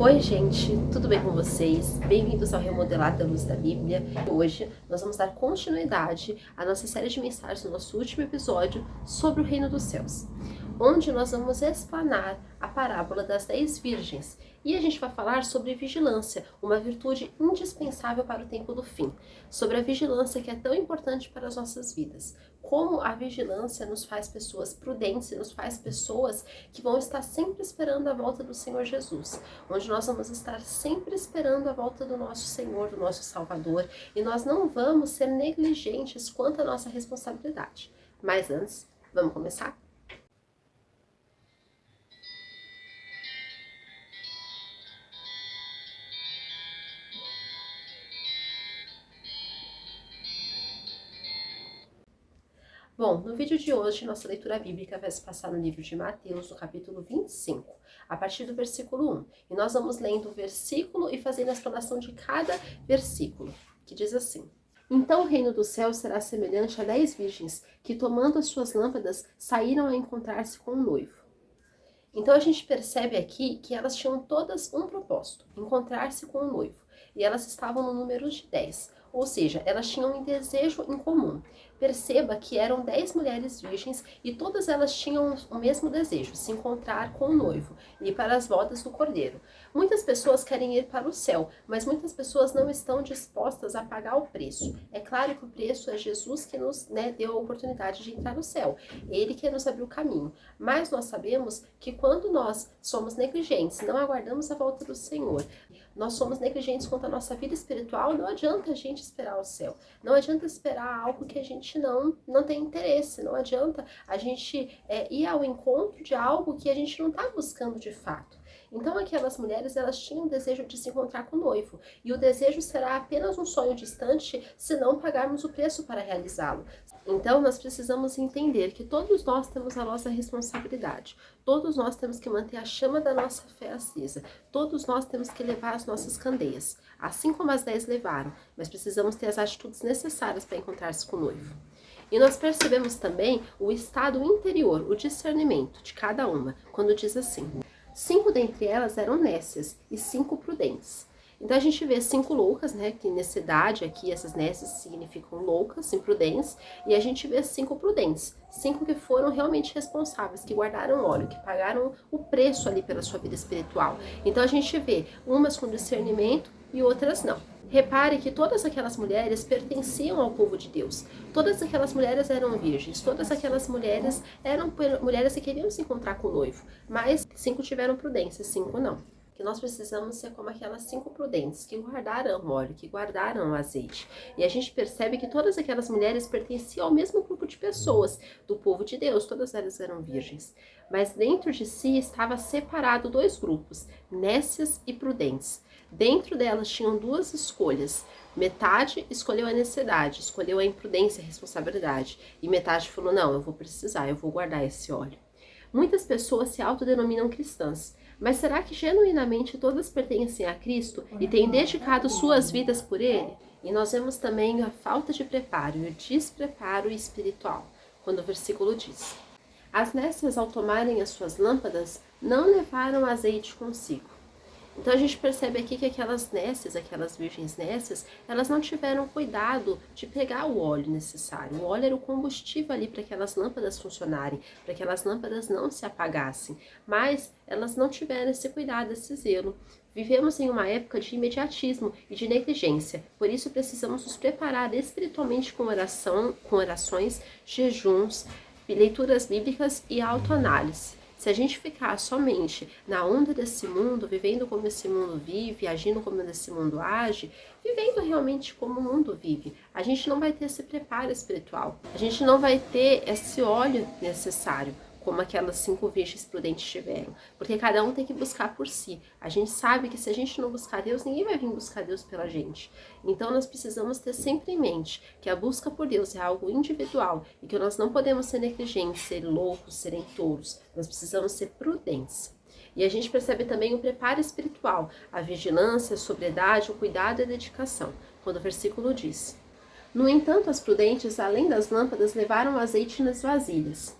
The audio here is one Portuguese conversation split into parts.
Oi gente, tudo bem com vocês? Bem-vindos ao Remodelar da Luz da Bíblia. Hoje nós vamos dar continuidade à nossa série de mensagens no nosso último episódio sobre o Reino dos Céus, onde nós vamos explanar a parábola das 10 virgens e a gente vai falar sobre vigilância, uma virtude indispensável para o tempo do fim, sobre a vigilância que é tão importante para as nossas vidas, como a vigilância nos faz pessoas prudentes, nos faz pessoas que vão estar sempre esperando a volta do Senhor Jesus, onde nós vamos estar sempre esperando a volta do nosso Senhor, do nosso Salvador, e nós não vamos ser negligentes quanto à nossa responsabilidade. Mas antes, vamos começar? Bom, no vídeo de hoje, nossa leitura bíblica vai se passar no livro de Mateus, no capítulo 25, a partir do versículo 1. E nós vamos lendo o versículo e fazendo a explanação de cada versículo, que diz assim: Então o reino dos céus será semelhante a 10 virgens, que tomando as suas lâmpadas, saíram a encontrar-se com o noivo. Então a gente percebe aqui que elas tinham todas um propósito, encontrar-se com o noivo. E elas estavam no número de 10, ou seja, elas tinham um desejo em comum. Perceba que eram 10 mulheres virgens e todas elas tinham o mesmo desejo, se encontrar com o noivo e ir para as bodas do cordeiro. Muitas pessoas querem ir para o céu, mas muitas pessoas não estão dispostas a pagar o preço. É claro que o preço é Jesus que nos deu a oportunidade de entrar no céu, Ele que nos abriu o caminho. Mas nós sabemos que quando nós somos negligentes, não aguardamos a volta do Senhor, nós somos negligentes quanto à nossa vida espiritual, não adianta a gente esperar o céu. Não adianta esperar algo que a gente não tem interesse. Não adianta a gente ir ao encontro de algo que a gente não está buscando de fato. Então aquelas mulheres, elas tinham o desejo de se encontrar com o noivo. E o desejo será apenas um sonho distante se não pagarmos o preço para realizá-lo. Então nós precisamos entender que todos nós temos a nossa responsabilidade. Todos nós temos que manter a chama da nossa fé acesa. Todos nós temos que levar as nossas candeias, assim como as 10 levaram. Mas precisamos ter as atitudes necessárias para encontrar-se com o noivo. E nós percebemos também o estado interior, o discernimento de cada uma, quando diz assim: 5 dentre elas eram nécias e 5 prudentes. Então a gente vê 5 loucas, que necessidade aqui, essas nécias significam loucas, imprudentes, e a gente vê 5 prudentes, 5 que foram realmente responsáveis, que guardaram óleo, que pagaram o preço ali pela sua vida espiritual. Então a gente vê umas com discernimento e outras não. Repare que todas aquelas mulheres pertenciam ao povo de Deus. Todas aquelas mulheres eram virgens. Todas aquelas mulheres eram mulheres que queriam se encontrar com o noivo. Mas 5 tiveram prudência, 5 não. Que nós precisamos ser como aquelas 5 prudentes que guardaram o óleo, que guardaram o azeite. E a gente percebe que todas aquelas mulheres pertenciam ao mesmo grupo de pessoas do povo de Deus. Todas elas eram virgens. Mas dentro de si estava separado 2 grupos, nécias e prudentes. Dentro delas tinham 2 escolhas. Metade escolheu a necessidade, escolheu a imprudência, a responsabilidade. E metade falou: não, eu vou precisar, eu vou guardar esse óleo. Muitas pessoas se autodenominam cristãs, mas será que genuinamente todas pertencem a Cristo e têm dedicado suas vidas por Ele? E nós vemos também a falta de preparo e o despreparo espiritual, quando o versículo diz: As nécias, ao tomarem as suas lâmpadas, não levaram azeite consigo. Então a gente percebe aqui que aquelas nécias, aquelas virgens nécias, elas não tiveram cuidado de pegar o óleo necessário. O óleo era o combustível ali para aquelas lâmpadas funcionarem, para que aquelas lâmpadas não se apagassem. Mas elas não tiveram esse cuidado, esse zelo. Vivemos em uma época de imediatismo e de negligência. Por isso precisamos nos preparar espiritualmente com orações, jejuns, leituras bíblicas e autoanálise. Se a gente ficar somente na onda desse mundo, vivendo como esse mundo vive, agindo como esse mundo age, vivendo realmente como o mundo vive, a gente não vai ter esse preparo espiritual. A gente não vai ter esse óleo necessário, como aquelas 5 virgens prudentes tiveram. Porque cada um tem que buscar por si. A gente sabe que se a gente não buscar Deus, ninguém vai vir buscar Deus pela gente. Então nós precisamos ter sempre em mente que a busca por Deus é algo individual e que nós não podemos ser negligentes, ser loucos, serem tolos. Nós precisamos ser prudentes. E a gente percebe também o preparo espiritual, a vigilância, a sobriedade, o cuidado e a dedicação, quando o versículo diz: No entanto, as prudentes, além das lâmpadas, levaram azeite nas vasilhas.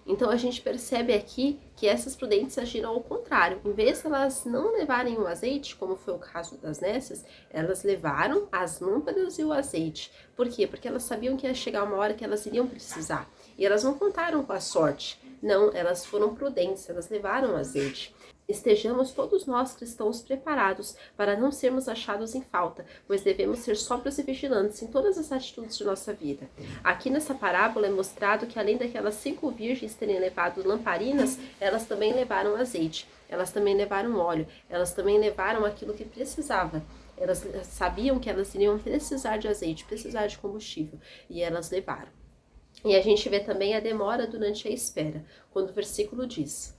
Então a gente percebe aqui que essas prudentes agiram ao contrário. Em vez de elas não levarem o azeite, como foi o caso das nécias, elas levaram as lâmpadas e o azeite. Por quê? Porque elas sabiam que ia chegar uma hora que elas iriam precisar. E elas não contaram com a sorte. Não, elas foram prudentes, elas levaram o azeite. Estejamos todos nós cristãos preparados para não sermos achados em falta, pois devemos ser sóbrios e vigilantes em todas as atitudes de nossa vida. Aqui nessa parábola é mostrado que além daquelas 5 virgens terem levado lamparinas, elas também levaram azeite, elas também levaram óleo, elas também levaram aquilo que precisava. Elas sabiam que elas iriam precisar de azeite, precisar de combustível, e elas levaram. E a gente vê também a demora durante a espera, quando o versículo diz: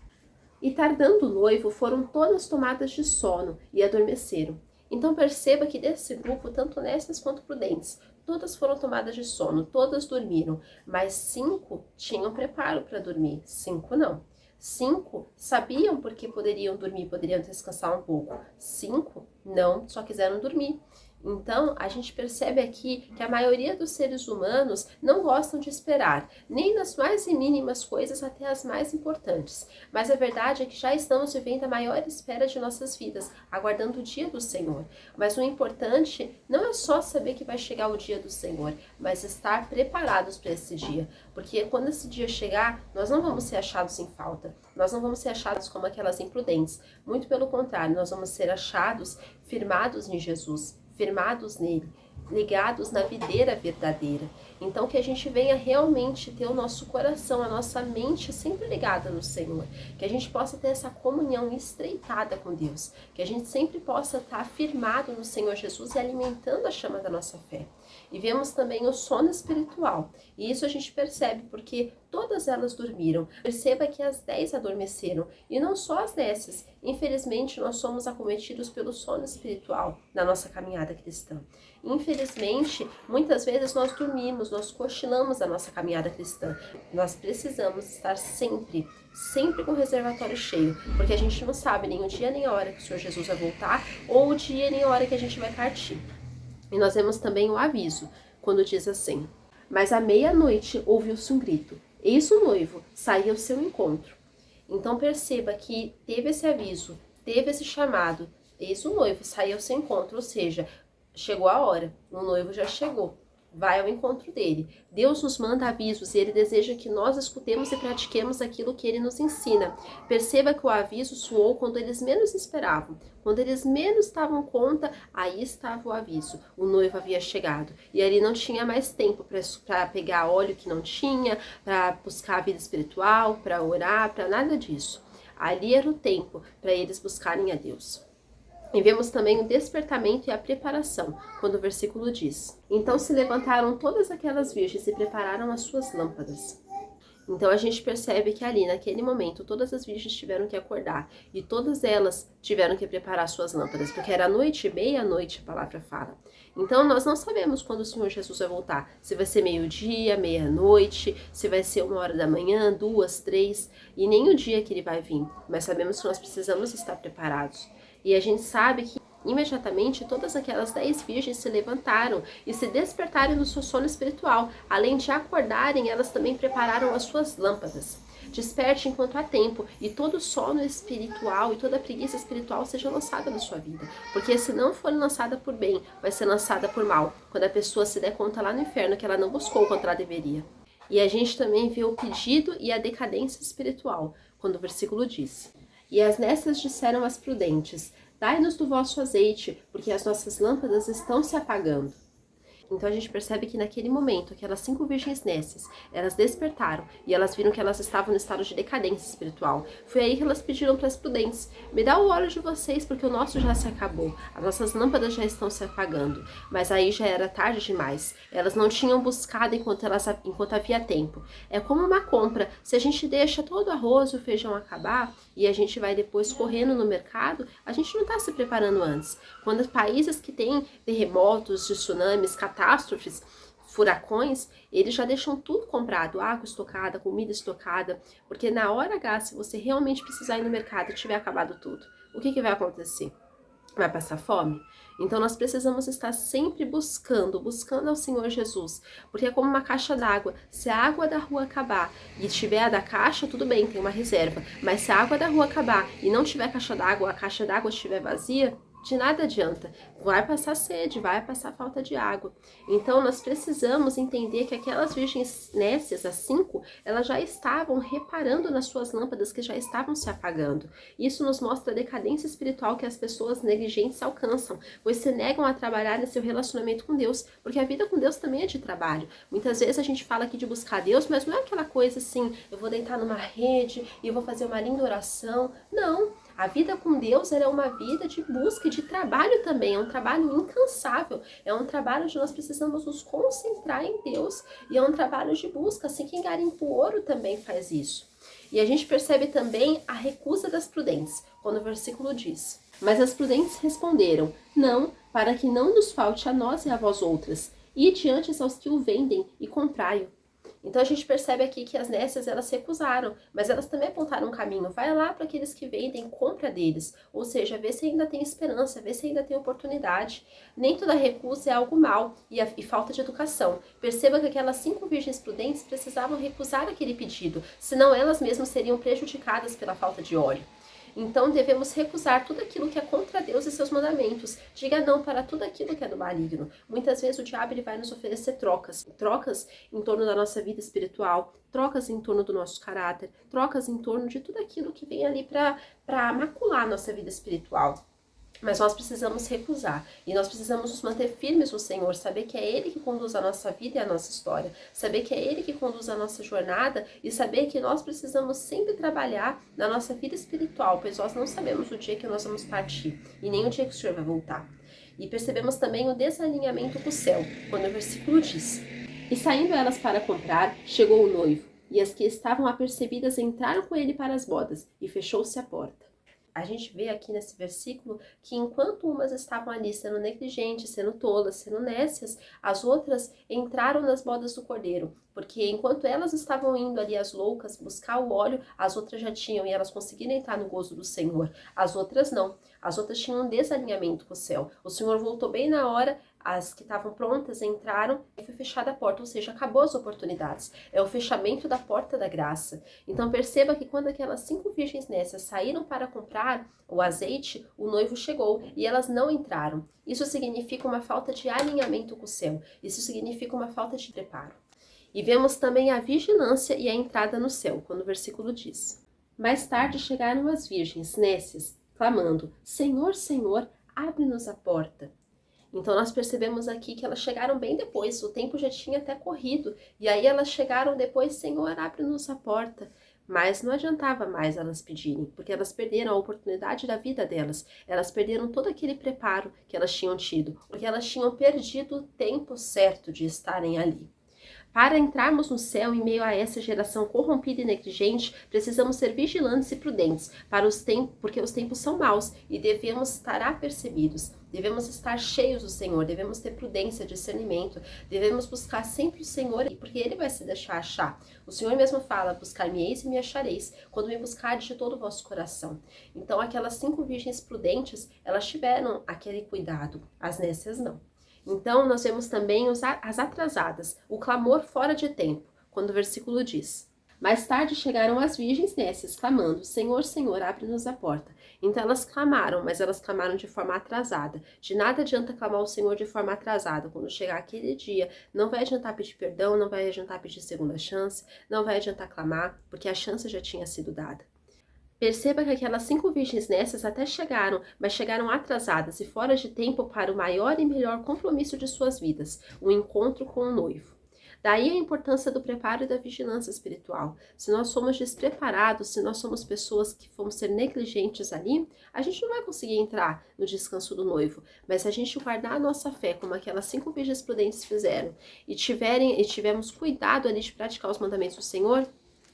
"E tardando o noivo, foram todas tomadas de sono e adormeceram." Então perceba que desse grupo, tanto honestas quanto prudentes, todas foram tomadas de sono, todas dormiram, mas 5 tinham preparo para dormir, 5 não. 5 sabiam porque poderiam dormir, poderiam descansar um pouco. 5 não, só quiseram dormir. Então, a gente percebe aqui que a maioria dos seres humanos não gostam de esperar, nem nas mais mínimas coisas até as mais importantes. Mas a verdade é que já estamos vivendo a maior espera de nossas vidas, aguardando o dia do Senhor. Mas o importante não é só saber que vai chegar o dia do Senhor, mas estar preparados para esse dia. Porque quando esse dia chegar, nós não vamos ser achados em falta, nós não vamos ser achados como aquelas imprudentes. Muito pelo contrário, nós vamos ser achados firmados em Jesus, firmados nele, ligados na videira verdadeira. Então que a gente venha realmente ter o nosso coração, a nossa mente sempre ligada no Senhor, que a gente possa ter essa comunhão estreitada com Deus, que a gente sempre possa estar firmado no Senhor Jesus e alimentando a chama da nossa fé. E vemos também o sono espiritual, e isso a gente percebe porque todas elas dormiram. Perceba que as 10 adormeceram, e não só as nécias. Infelizmente, nós somos acometidos pelo sono espiritual na nossa caminhada cristã. Infelizmente, muitas vezes nós dormimos, nós cochilamos a nossa caminhada cristã. Nós precisamos estar sempre com o reservatório cheio, porque a gente não sabe nem o dia nem a hora que o Senhor Jesus vai voltar, ou o dia nem a hora que a gente vai partir. E nós vemos também o aviso, quando diz assim: "Mas à meia-noite ouviu-se um grito, eis o noivo, saía ao seu encontro." Então perceba que teve esse aviso, teve esse chamado, eis o noivo, saía ao seu encontro, ou seja, chegou a hora, o noivo já chegou, vai ao encontro dele. Deus nos manda avisos e ele deseja que nós escutemos e pratiquemos aquilo que ele nos ensina. Perceba que o aviso soou quando eles menos esperavam. Quando eles menos estavam conta, aí estava o aviso. O noivo havia chegado. E ali não tinha mais tempo para pegar óleo que não tinha, para buscar a vida espiritual, para orar, para nada disso. Ali era o tempo para eles buscarem a Deus. E vemos também o despertamento e a preparação, quando o versículo diz: "Então se levantaram todas aquelas virgens e prepararam as suas lâmpadas." Então a gente percebe que ali, naquele momento, todas as virgens tiveram que acordar e todas elas tiveram que preparar suas lâmpadas, porque era noite, meia-noite, a palavra fala. Então nós não sabemos quando o Senhor Jesus vai voltar, se vai ser meio-dia, meia-noite, se vai ser 1 hora da manhã, 2, 3, e nem o dia que ele vai vir, mas sabemos que nós precisamos estar preparados. E a gente sabe que imediatamente todas aquelas 10 virgens se levantaram e se despertaram do seu sono espiritual. Além de acordarem, elas também prepararam as suas lâmpadas. Desperte enquanto há tempo e todo sono espiritual e toda preguiça espiritual seja lançada na sua vida. Porque se não for lançada por bem, vai ser lançada por mal. Quando a pessoa se der conta lá no inferno que ela não buscou quanto ela deveria. E a gente também vê o pedido e a decadência espiritual, quando o versículo diz: "E as nécias disseram às prudentes: Dai-nos do vosso azeite, porque as nossas lâmpadas estão se apagando." Então a gente percebe que naquele momento, aquelas 5 virgens nécias, elas despertaram e elas viram que elas estavam no estado de decadência espiritual. Foi aí que elas pediram para as prudentes: "Me dá o óleo de vocês, porque o nosso já se acabou. As nossas lâmpadas já estão se apagando." Mas aí já era tarde demais. Elas não tinham buscado enquanto havia tempo. É como uma compra. Se a gente deixa todo o arroz e o feijão acabar e a gente vai depois correndo no mercado, a gente não está se preparando antes. Quando países que têm terremotos, tsunamis, catástrofes, furacões, eles já deixam tudo comprado, água estocada, comida estocada, porque na hora H, se você realmente precisar ir no mercado e tiver acabado tudo, o que vai acontecer? Vai passar fome? Então nós precisamos estar sempre buscando ao Senhor Jesus, porque é como uma caixa d'água. Se a água da rua acabar e tiver a da caixa, tudo bem, tem uma reserva. Mas se a água da rua acabar e não tiver caixa d'água, a caixa d'água estiver vazia, de nada adianta. Vai passar sede, vai passar falta de água. Então nós precisamos entender que aquelas virgens nécias, as 5, elas já estavam reparando nas suas lâmpadas que já estavam se apagando. Isso nos mostra a decadência espiritual que as pessoas negligentes alcançam, pois se negam a trabalhar nesse seu relacionamento com Deus, porque a vida com Deus também é de trabalho. Muitas vezes a gente fala aqui de buscar Deus, mas não é aquela coisa assim, eu vou deitar numa rede e vou fazer uma linda oração. Não. A vida com Deus é uma vida de busca e de trabalho também, é um trabalho incansável, é um trabalho onde nós precisamos nos concentrar em Deus e é um trabalho de busca, assim quem garimpa o ouro também faz isso. E a gente percebe também a recusa das prudentes, quando o versículo diz: mas as prudentes responderam, não, para que não nos falte a nós e a vós outras, ide antes aos que o vendem e comprai-o. Então a gente percebe aqui que as nécias elas se recusaram, mas elas também apontaram um caminho. Vai lá para aqueles que vendem, compra deles. Ou seja, vê se ainda tem esperança, vê se ainda tem oportunidade. Nem toda recusa é algo mal e falta de educação. Perceba que aquelas 5 virgens prudentes precisavam recusar aquele pedido, senão elas mesmas seriam prejudicadas pela falta de óleo. Então devemos recusar tudo aquilo que é contra Deus e seus mandamentos. Diga não para tudo aquilo que é do maligno. Muitas vezes o diabo ele vai nos oferecer trocas. Trocas em torno da nossa vida espiritual, trocas em torno do nosso caráter, trocas em torno de tudo aquilo que vem ali para macular a nossa vida espiritual. Mas nós precisamos recusar e nós precisamos nos manter firmes no Senhor, saber que é Ele que conduz a nossa vida e a nossa história, saber que é Ele que conduz a nossa jornada e saber que nós precisamos sempre trabalhar na nossa vida espiritual, pois nós não sabemos o dia que nós vamos partir e nem o dia que o Senhor vai voltar. E percebemos também o desalinhamento com o céu, quando o versículo diz: e saindo elas para comprar, chegou o noivo, e as que estavam apercebidas entraram com ele para as bodas, e fechou-se a porta. A gente vê aqui nesse versículo que enquanto umas estavam ali sendo negligentes, sendo tolas, sendo nécias, as outras entraram nas bodas do Cordeiro, porque enquanto elas estavam indo ali as loucas buscar o óleo, as outras já tinham e elas conseguiram entrar no gozo do Senhor. As outras não, as outras tinham um desalinhamento com o céu. O Senhor voltou bem na hora, as que estavam prontas entraram e foi fechada a porta, ou seja, acabou as oportunidades. É o fechamento da porta da graça. Então perceba que quando aquelas 5 virgens nécias saíram para comprar o azeite, o noivo chegou e elas não entraram. Isso significa uma falta de alinhamento com o céu. Isso significa uma falta de preparo. E vemos também a vigilância e a entrada no céu, quando o versículo diz: mais tarde chegaram as virgens nécias, clamando: Senhor, Senhor, abre-nos a porta. Então nós percebemos aqui que elas chegaram bem depois, o tempo já tinha até corrido, e aí elas chegaram depois: Senhor, abre-nos a porta. Mas não adiantava mais elas pedirem, porque elas perderam a oportunidade da vida delas, elas perderam todo aquele preparo que elas tinham tido, porque elas tinham perdido o tempo certo de estarem ali. Para entrarmos no céu em meio a essa geração corrompida e negligente, precisamos ser vigilantes e prudentes, porque os tempos são maus e devemos estar apercebidos. Devemos estar cheios do Senhor, devemos ter prudência, discernimento, devemos buscar sempre o Senhor, porque Ele vai se deixar achar. O Senhor mesmo fala: buscar-me-eis e me achareis, quando me buscardes de todo o vosso coração. Então aquelas 5 virgens prudentes, elas tiveram aquele cuidado, as nécias não. Então, nós vemos também as atrasadas, o clamor fora de tempo, quando o versículo diz: mais tarde chegaram as virgens nécias, clamando: Senhor, Senhor, abre-nos a porta. Então elas clamaram, mas elas clamaram de forma atrasada. De nada adianta clamar ao Senhor de forma atrasada. Quando chegar aquele dia, não vai adiantar pedir perdão, não vai adiantar pedir segunda chance, não vai adiantar clamar, porque a chance já tinha sido dada. Perceba que aquelas 5 virgens nécias até chegaram, mas chegaram atrasadas e fora de tempo para o maior e melhor compromisso de suas vidas, o encontro com o noivo. Daí a importância do preparo e da vigilância espiritual. Se nós somos despreparados, se nós somos pessoas que vamos ser negligentes ali, a gente não vai conseguir entrar no descanso do noivo. Mas se a gente guardar a nossa fé, como aquelas 5 virgens prudentes fizeram, e tivermos cuidado ali de praticar os mandamentos do Senhor,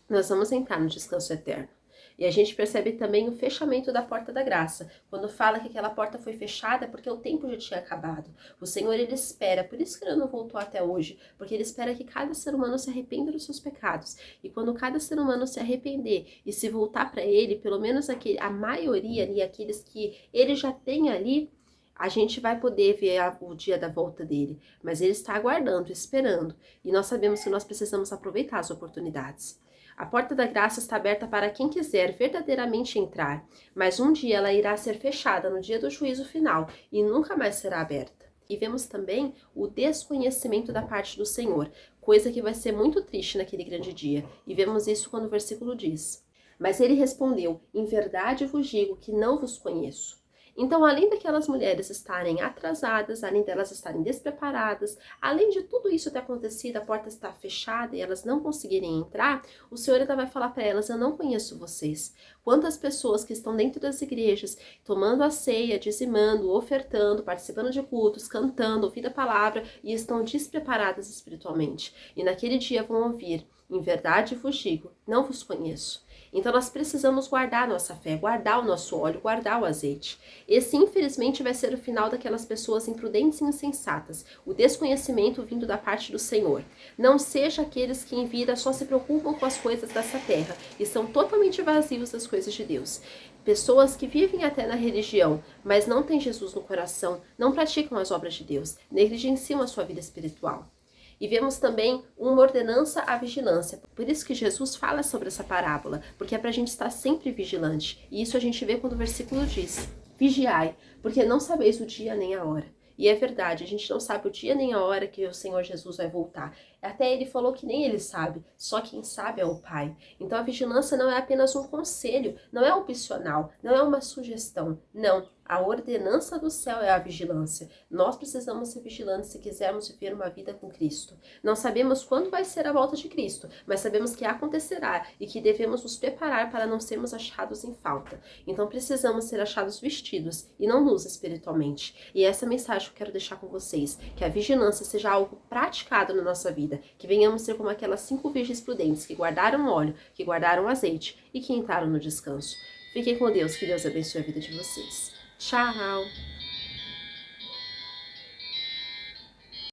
nós vamos entrar no descanso eterno. E a gente percebe também o fechamento da porta da graça. Quando fala que aquela porta foi fechada é porque o tempo já tinha acabado. O Senhor, ele espera, por isso que ele não voltou até hoje, porque ele espera que cada ser humano se arrependa dos seus pecados. E quando cada ser humano se arrepender e se voltar para ele, pelo menos a maioria ali, aqueles que ele já tem ali, a gente vai poder ver o dia da volta dele. Mas ele está aguardando, esperando. E nós sabemos que nós precisamos aproveitar as oportunidades. A porta da graça está aberta para quem quiser verdadeiramente entrar, mas um dia ela irá ser fechada no dia do juízo final e nunca mais será aberta. E vemos também o desconhecimento da parte do Senhor, coisa que vai ser muito triste naquele grande dia. E vemos isso quando o versículo diz: Mas ele respondeu, em verdade vos digo que não vos conheço. Então, além daquelas mulheres estarem atrasadas, além delas estarem despreparadas, além de tudo isso ter acontecido, a porta está fechada e elas não conseguirem entrar, o Senhor ainda vai falar para elas: eu não conheço vocês. Quantas pessoas que estão dentro das igrejas, tomando a ceia, dizimando, ofertando, participando de cultos, cantando, ouvindo a palavra e estão despreparadas espiritualmente. E naquele dia vão ouvir: em verdade vos digo, não vos conheço. Então nós precisamos guardar a nossa fé, guardar o nosso óleo, guardar o azeite. Esse, infelizmente, vai ser o final daquelas pessoas imprudentes e insensatas, o desconhecimento vindo da parte do Senhor. Não seja aqueles que em vida só se preocupam com as coisas dessa terra e são totalmente vazios das coisas de Deus. Pessoas que vivem até na religião, mas não têm Jesus no coração, não praticam as obras de Deus, negligenciam a sua vida espiritual. E vemos também uma ordenança à vigilância. Por isso que Jesus fala sobre essa parábola, porque é para a gente estar sempre vigilante. E isso a gente vê quando o versículo diz: vigiai, porque não sabeis o dia nem a hora. E é verdade, a gente não sabe o dia nem a hora que o Senhor Jesus vai voltar. Até ele falou que nem ele sabe, só quem sabe é o Pai. Então a vigilância não é apenas um conselho, não é opcional, não é uma sugestão, não. A ordenança do céu é a vigilância. Nós precisamos ser vigilantes se quisermos viver uma vida com Cristo. Não sabemos quando vai ser a volta de Cristo, mas sabemos que acontecerá e que devemos nos preparar para não sermos achados em falta. Então precisamos ser achados vestidos e não nus espiritualmente. E essa mensagem que eu quero deixar com vocês, que a vigilância seja algo praticado na nossa vida, que venhamos ser como aquelas 5 virgens prudentes que guardaram óleo, que guardaram azeite e que entraram no descanso. Fiquem com Deus, que Deus abençoe a vida de vocês. Tchau!